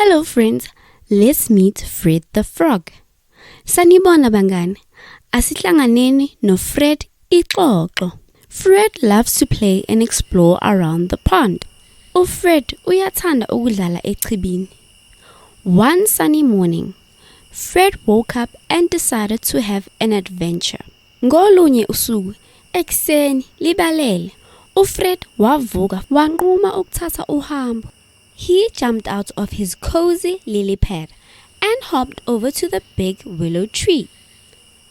Hello friends, let's meet Fred the Frog. Sanibona bangani, asihlanganeni no Fred ixoxo. Fred loves to play and explore around the pond. UFred uyathanda ukudlala echibini. One sunny morning, Fred woke up and decided to have an adventure. Ngolunye usuku, ekuseni libalele, uFred wavuka wanquma ukuthatha uhambo. He jumped out of his cozy lily pad and hopped over to the big willow tree.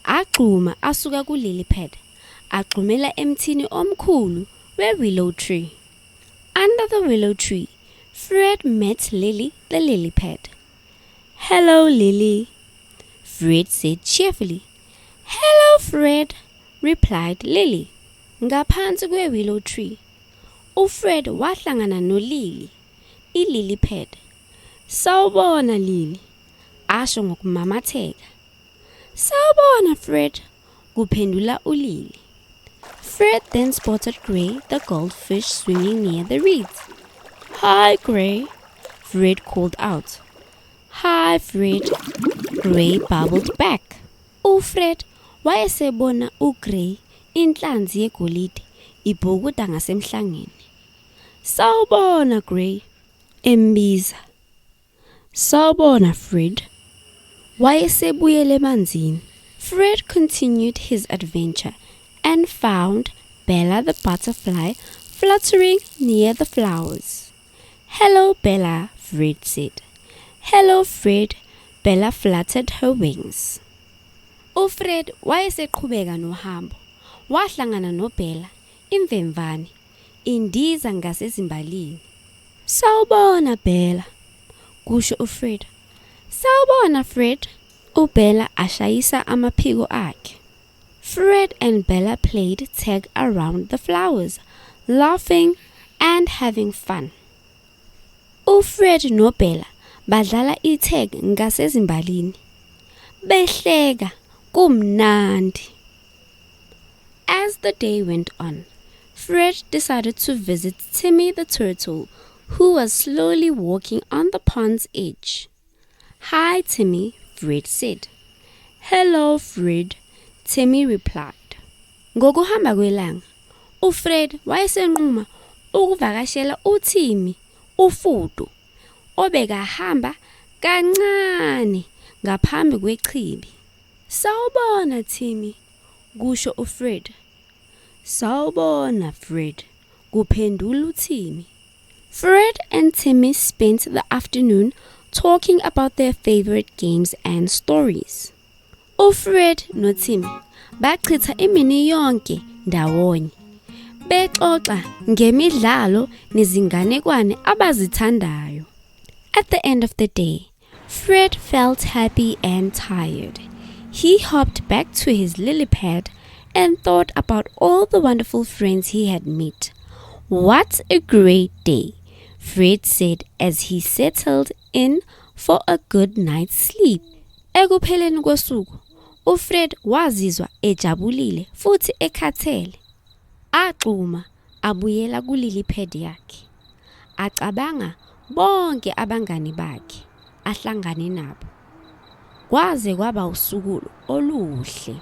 Agxuma asuka ku lily pad, agxumela emthini omkhulu we-willow tree. Under the willow tree, Fred met Lily the lily pad. "Hello, Lily," Fred said cheerfully. "Hello, Fred," replied Lily. Ngaphansi kwe-willow tree, uFred wahlangana noLily, i-lily pad. "Sawubona Lily," asho ngokumamatheka. "Sawubona Fred," kuphendula uLily. Fred then spotted Gray the goldfish swimming near the reeds. "Hi Gray," Fred called out. "Hi Fred," Gray bubbled back. UFred wayesebona uGray inhlanzi yegolide ibhukuda ngasemhlangeni. "Sawubona Gray," embiza. "Sawubona Fred." Wayesebuyele emanzini. Fred continued his adventure and found Bella the butterfly fluttering near the flowers. "Hello Bella," Fred said. "Hello Fred," Bella fluttered her wings. UFred wayeseqhubeka nohambo. Wahlangana noBella, imvemvane, indiza ngasezimbalini. "Sawubona Bella," kusho uFred. "Sawubona Fred," uBella ashayisa amaphiko akhe. Fred and Bella played tag around the flowers, laughing and having fun. UFred noBella badlala itag ngasezimbalini. Behleka kumnandi. As the day went on, Fred decided to visit Timmy the turtle, who was slowly walking on the pond's edge. "Hi Timmy," Fred said. "Hello Fred," Timmy replied. Ngokuhamba kwelanga, uFred wayesenquma ukuvakashela uTimmy, ufudu, obekahamba kancane ngaphambi kwechibi. "Sawubona Timmy," kusho uFred. "Sawubona Fred," kuphendula uTimmy. Fred and Timmy spent the afternoon talking about their favorite games and stories. UFred noTimmy bachitha imini yonke ndawonye, bexoxa ngemidlalo nezinganekwane abazithandayo. At the end of the day, Fred felt happy and tired. He hopped back to his lily pad and thought about all the wonderful friends he had met. "What a great day," Fred said as he settled in for a good night's sleep. Ekupheleni kosuku, uFred wazizwa ejabulile futhi ekhathele. Axuma abuyela kulili pad yakhe. Acabanga bonke abangani bakhe ahlangane nabo. Kwaze kwaba usuku oluhle,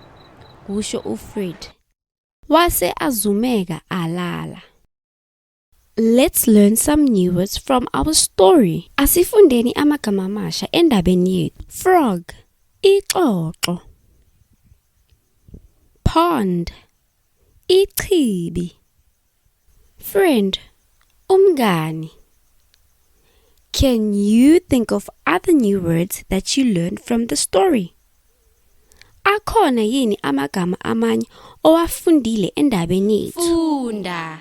kusho uFred. Wase azumeka alala. Let's learn some new words from our story. Asifundeni amagama amasha endabeni yethu. Frog, ixoxo. Pond, ichibi. Friend, umngani. Can you think of other new words that you learned from the story? Akhona yini amagama amanye owafundile endabeni yethu? Funda.